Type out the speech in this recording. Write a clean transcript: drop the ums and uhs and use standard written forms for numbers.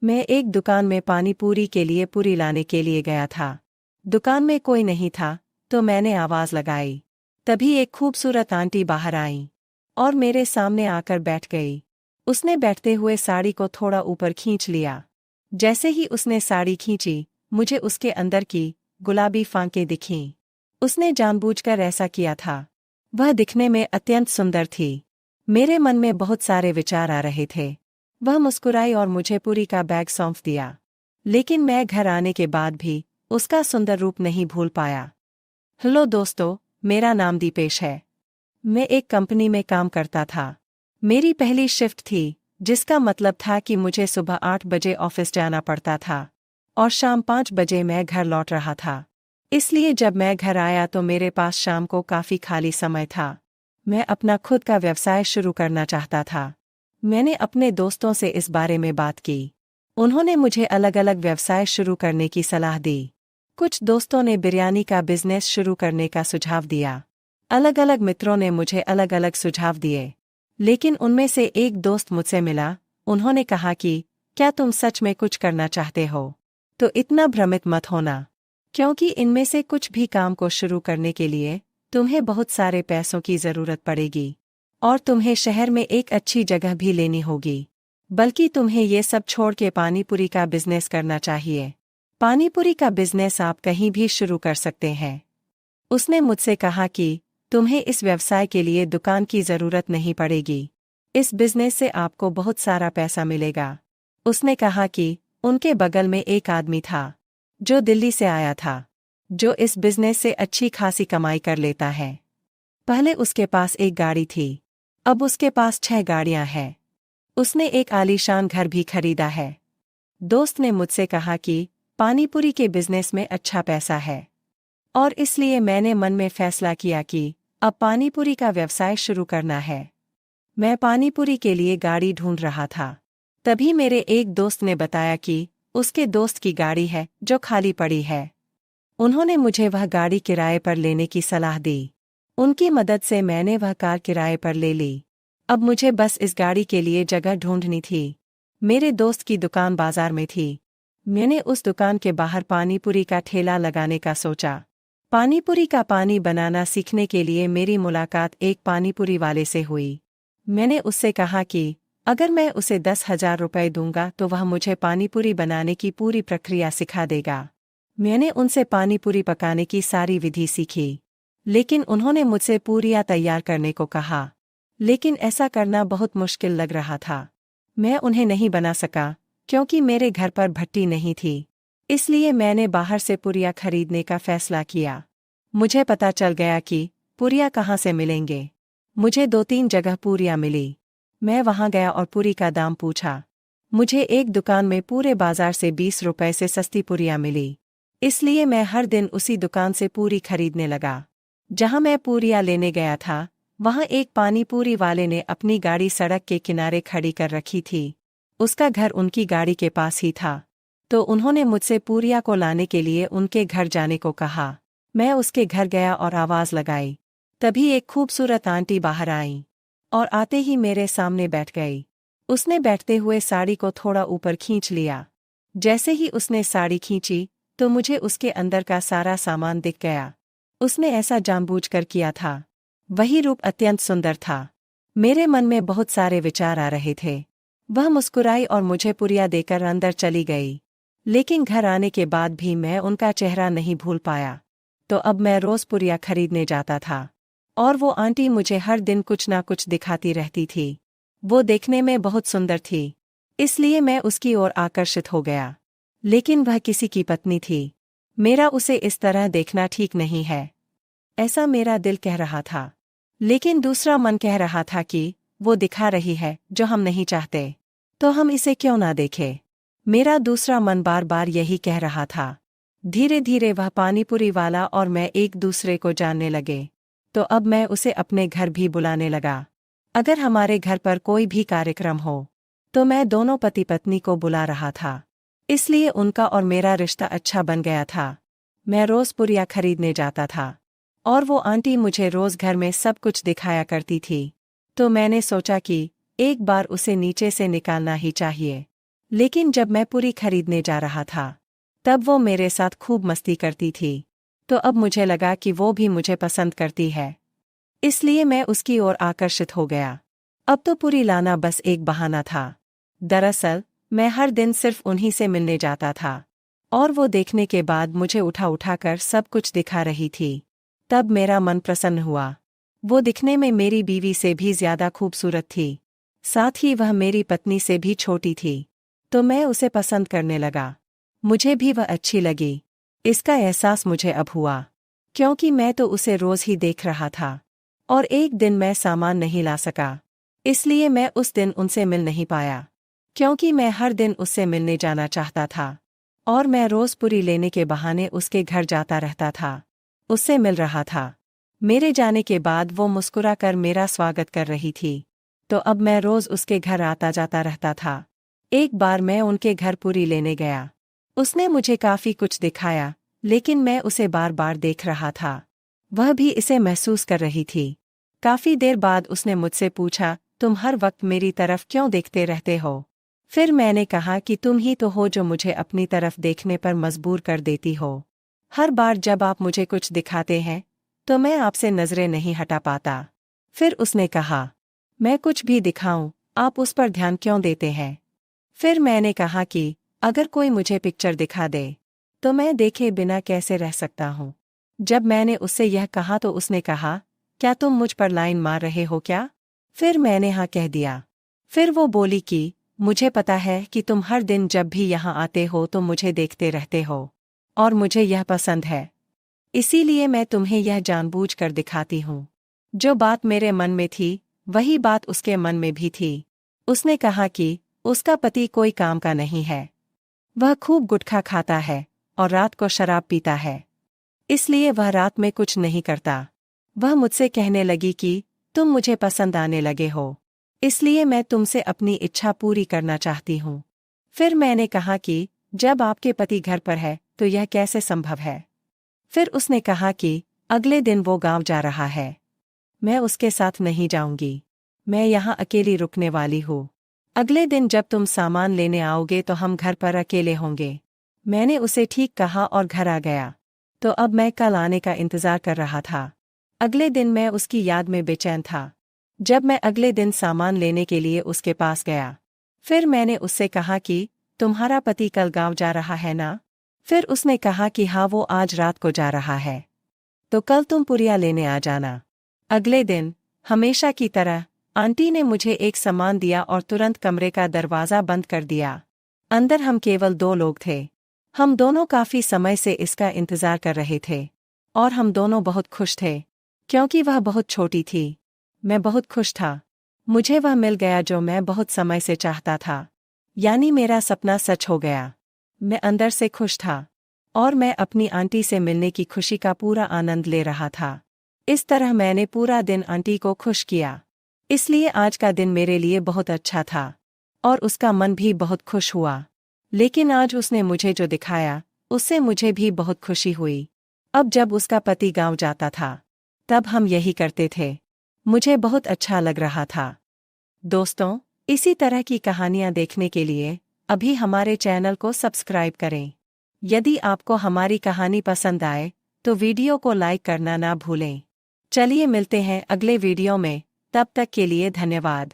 मैं एक दुकान में पानी पूरी के लिए पूरी लाने के लिए गया था। दुकान में कोई नहीं था, तो मैंने आवाज लगाई। तभी एक खूबसूरत आंटी बाहर आई और मेरे सामने आकर बैठ गई। उसने बैठते हुए साड़ी को थोड़ा ऊपर खींच लिया। जैसे ही उसने साड़ी खींची, मुझे उसके अंदर की गुलाबी फांकें दिखीं। उसने जानबूझकर ऐसा किया था। वह दिखने में अत्यंत सुंदर थी। मेरे मन में बहुत सारे विचार आ रहे थे। वह मुस्कुराई और मुझे पूरी का बैग सौंप दिया। लेकिन मैं घर आने के बाद भी उसका सुंदर रूप नहीं भूल पाया। हेलो दोस्तों, मेरा नाम दीपेश है। मैं एक कंपनी में काम करता था। मेरी पहली शिफ्ट थी, जिसका मतलब था कि मुझे सुबह 8 बजे ऑफिस जाना पड़ता था और शाम 5 बजे मैं घर लौट रहा था। इसलिए जब मैं घर आया तो मेरे पास शाम को काफी खाली समय था। मैं अपना खुद का व्यवसाय शुरू करना चाहता था। मैंने अपने दोस्तों से इस बारे में बात की। उन्होंने मुझे अलग अलग व्यवसाय शुरू करने की सलाह दी। कुछ दोस्तों ने बिरयानी का बिजनेस शुरू करने का सुझाव दिया। अलग अलग मित्रों ने मुझे अलग अलग सुझाव दिए। लेकिन उनमें से एक दोस्त मुझसे मिला। उन्होंने कहा कि क्या तुम सच में कुछ करना चाहते हो? तो इतना भ्रमित मत होना, क्योंकि इनमें से कुछ भी काम को शुरू करने के लिए तुम्हें बहुत सारे पैसों की जरूरत पड़ेगी और तुम्हें शहर में एक अच्छी जगह भी लेनी होगी। बल्कि तुम्हें ये सब छोड़ के पानीपुरी का बिजनेस करना चाहिए। पानीपुरी का बिजनेस आप कहीं भी शुरू कर सकते हैं। उसने मुझसे कहा कि तुम्हें इस व्यवसाय के लिए दुकान की जरूरत नहीं पड़ेगी। इस बिजनेस से आपको बहुत सारा पैसा मिलेगा। उसने कहा कि उनके बगल में एक आदमी था जो दिल्ली से आया था, जो इस बिजनेस से अच्छी खासी कमाई कर लेता है। पहले उसके पास एक गाड़ी थी, अब उसके पास 6 गाड़ियां हैं। उसने एक आलीशान घर भी खरीदा है। दोस्त ने मुझसे कहा कि पानीपुरी के बिजनेस में अच्छा पैसा है और इसलिए मैंने मन में फैसला किया कि अब पानीपुरी का व्यवसाय शुरू करना है। मैं पानीपुरी के लिए गाड़ी ढूंढ रहा था। तभी मेरे एक दोस्त ने बताया कि उसके दोस्त की गाड़ी है जो खाली पड़ी है। उन्होंने मुझे वह गाड़ी किराए पर लेने की सलाह दी। उनकी मदद से मैंने वह कार किराए पर ले ली। अब मुझे बस इस गाड़ी के लिए जगह ढूंढनी थी। मेरे दोस्त की दुकान बाजार में थी। मैंने उस दुकान के बाहर पानीपुरी का ठेला लगाने का सोचा। पानीपुरी का पानी बनाना सीखने के लिए मेरी मुलाकात एक पानीपुरी वाले से हुई। मैंने उससे कहा कि अगर मैं उसे 10,000 रुपये दूंगा तो वह मुझे पानीपुरी बनाने की पूरी प्रक्रिया सिखा देगा। मैंने उनसे पानीपुरी पकाने की सारी विधि सीखी। लेकिन उन्होंने मुझसे पूरियां तैयार करने को कहा। लेकिन ऐसा करना बहुत मुश्किल लग रहा था। मैं उन्हें नहीं बना सका, क्योंकि मेरे घर पर भट्टी नहीं थी। इसलिए मैंने बाहर से पुरिया खरीदने का फैसला किया। मुझे पता चल गया कि पुरिया कहाँ से मिलेंगे। मुझे 2-3 जगह पुरिया मिली। मैं वहां गया और पुरी का दाम पूछा। मुझे एक दुकान में पूरे बाजार से 20 रुपए से सस्ती पुरिया मिली। इसलिए मैं हर दिन उसी दुकान से पूरी खरीदने लगा। जहां मैं पूरियां लेने गया था, वहां एक पानीपुरी वाले ने अपनी गाड़ी सड़क के किनारे खड़ी कर रखी थी। उसका घर उनकी गाड़ी के पास ही था। तो उन्होंने मुझसे पूरिया को लाने के लिए उनके घर जाने को कहा। मैं उसके घर गया और आवाज लगाई। तभी एक खूबसूरत आंटी बाहर आई और आते ही मेरे सामने बैठ गई। उसने बैठते हुए साड़ी को थोड़ा ऊपर खींच लिया। जैसे ही उसने साड़ी खींची तो मुझे उसके अंदर का सारा सामान दिख गया। उसने ऐसा जानबूझकर किया था। वही रूप अत्यंत सुंदर था। मेरे मन में बहुत सारे विचार आ रहे थे। वह मुस्कुराई और मुझे पुरिया देकर अंदर चली गई। लेकिन घर आने के बाद भी मैं उनका चेहरा नहीं भूल पाया। तो अब मैं रोज पुरिया खरीदने जाता था और वो आंटी मुझे हर दिन कुछ ना कुछ दिखाती रहती थी। वो देखने में बहुत सुंदर थी, इसलिए मैं उसकी ओर आकर्षित हो गया। लेकिन वह किसी की पत्नी थी। मेरा उसे इस तरह देखना ठीक नहीं है, ऐसा मेरा दिल कह रहा था। लेकिन दूसरा मन कह रहा था कि वो दिखा रही है जो हम नहीं चाहते, तो हम इसे क्यों ना देखें। मेरा दूसरा मन बार बार यही कह रहा था। धीरे धीरे वह पानीपुरी वाला और मैं एक दूसरे को जानने लगे। तो अब मैं उसे अपने घर भी बुलाने लगा। अगर हमारे घर पर कोई भी कार्यक्रम हो तो मैं दोनों पति पत्नी को बुला रहा था। इसलिए उनका और मेरा रिश्ता अच्छा बन गया था। मैं रोज पुरिया खरीदने जाता था और वो आंटी मुझे रोज घर में सब कुछ दिखाया करती थी। तो मैंने सोचा कि एक बार उसे नीचे से निकालना ही चाहिए। लेकिन जब मैं पूरी खरीदने जा रहा था, तब वो मेरे साथ खूब मस्ती करती थी। तो अब मुझे लगा कि वो भी मुझे पसंद करती है, इसलिए मैं उसकी ओर आकर्षित हो गया। अब तो पूरी लाना बस एक बहाना था। दरअसल मैं हर दिन सिर्फ उन्हीं से मिलने जाता था, और वो देखने के बाद मुझे उठा उठाकर सब कुछ दिखा रही थी। तब मेरा मन प्रसन्न हुआ। वो दिखने में मेरी बीवी से भी ज्यादा खूबसूरत थी, साथ ही वह मेरी पत्नी से भी छोटी थी। तो मैं उसे पसंद करने लगा। मुझे भी वह अच्छी लगी। इसका एहसास मुझे अब हुआ, क्योंकि मैं तो उसे रोज ही देख रहा था, और एक दिन मैं सामान नहीं ला सका, इसलिए मैं उस दिन उनसे मिल नहीं पाया। क्योंकि मैं हर दिन उससे मिलने जाना चाहता था, और मैं रोज पूरी लेने के बहाने उसके घर जाता रहता था, उससे मिल रहा था। मेरे जाने के बाद वो मुस्कुराकर मेरा स्वागत कर रही थी, तो अब मैं रोज उसके घर आता जाता रहता था। एक बार मैं उनके घर पूरी लेने गया। उसने मुझे काफी कुछ दिखाया, लेकिन मैं उसे बार बार देख रहा था। वह भी इसे महसूस कर रही थी। काफी देर बाद उसने मुझसे पूछा, तुम हर वक्त मेरी तरफ क्यों देखते रहते हो? फिर मैंने कहा कि तुम ही तो हो जो मुझे अपनी तरफ देखने पर मजबूर कर देती हो। हर बार जब आप मुझे कुछ दिखाते हैं, तो मैं आपसे नजरें नहीं हटा पाता। फिर उसने कहा, मैं कुछ भी दिखाऊं, आप उस पर ध्यान क्यों देते हैं? फिर मैंने कहा कि अगर कोई मुझे पिक्चर दिखा दे, तो मैं देखे बिना कैसे रह सकता हूँ। जब मैंने उससे यह कहा तो उसने कहा, क्या तुम मुझ पर लाइन मार रहे हो क्या? फिर मैंने हाँ कह दिया। फिर वो बोली कि मुझे पता है कि तुम हर दिन जब भी यहाँ आते हो तो मुझे देखते रहते हो, और मुझे यह पसंद है, इसीलिए मैं तुम्हें यह जानबूझकर दिखाती हूँ। जो बात मेरे मन में थी, वही बात उसके मन में भी थी। उसने कहा कि उसका पति कोई काम का नहीं है। वह खूब गुटखा खाता है और रात को शराब पीता है, इसलिए वह रात में कुछ नहीं करता। वह मुझसे कहने लगी कि तुम मुझे पसंद आने लगे हो, इसलिए मैं तुमसे अपनी इच्छा पूरी करना चाहती हूँ। फिर मैंने कहा कि जब आपके पति घर पर है तो यह कैसे संभव है? फिर उसने कहा कि अगले दिन वो गांव जा रहा है। मैं उसके साथ नहीं जाऊंगी, मैं यहाँ अकेली रुकने वाली हूँ। अगले दिन जब तुम सामान लेने आओगे तो हम घर पर अकेले होंगे। मैंने उसे ठीक कहा और घर आ गया। तो अब मैं कल आने का इंतजार कर रहा था। अगले दिन मैं उसकी याद में बेचैन था। जब मैं अगले दिन सामान लेने के लिए उसके पास गया, फिर मैंने उससे कहा कि तुम्हारा पति कल गांव जा रहा है ना? फिर उसने कहा कि हाँ, वो आज रात को जा रहा है, तो कल तुम पुरिया लेने आ जाना। अगले दिन हमेशा की तरह आंटी ने मुझे एक सामान दिया और तुरंत कमरे का दरवाज़ा बंद कर दिया। अंदर हम केवल 2 लोग थे। हम दोनों काफी समय से इसका इंतजार कर रहे थे, और हम दोनों बहुत खुश थे, क्योंकि वह बहुत छोटी थी। मैं बहुत खुश था। मुझे वह मिल गया जो मैं बहुत समय से चाहता था, यानी मेरा सपना सच हो गया। मैं अंदर से खुश था, और मैं अपनी आंटी से मिलने की खुशी का पूरा आनंद ले रहा था। इस तरह मैंने पूरा दिन आंटी को खुश किया, इसलिए आज का दिन मेरे लिए बहुत अच्छा था, और उसका मन भी बहुत खुश हुआ। लेकिन आज उसने मुझे जो दिखाया, उससे मुझे भी बहुत खुशी हुई। अब जब उसका पति गांव जाता था, तब हम यही करते थे। मुझे बहुत अच्छा लग रहा था। दोस्तों, इसी तरह की कहानियाँ देखने के लिए अभी हमारे चैनल को सब्सक्राइब करें। यदि आपको हमारी कहानी पसंद आए, तो वीडियो को लाइक करना ना भूलें। चलिए मिलते हैं अगले वीडियो में, तब तक के लिए धन्यवाद।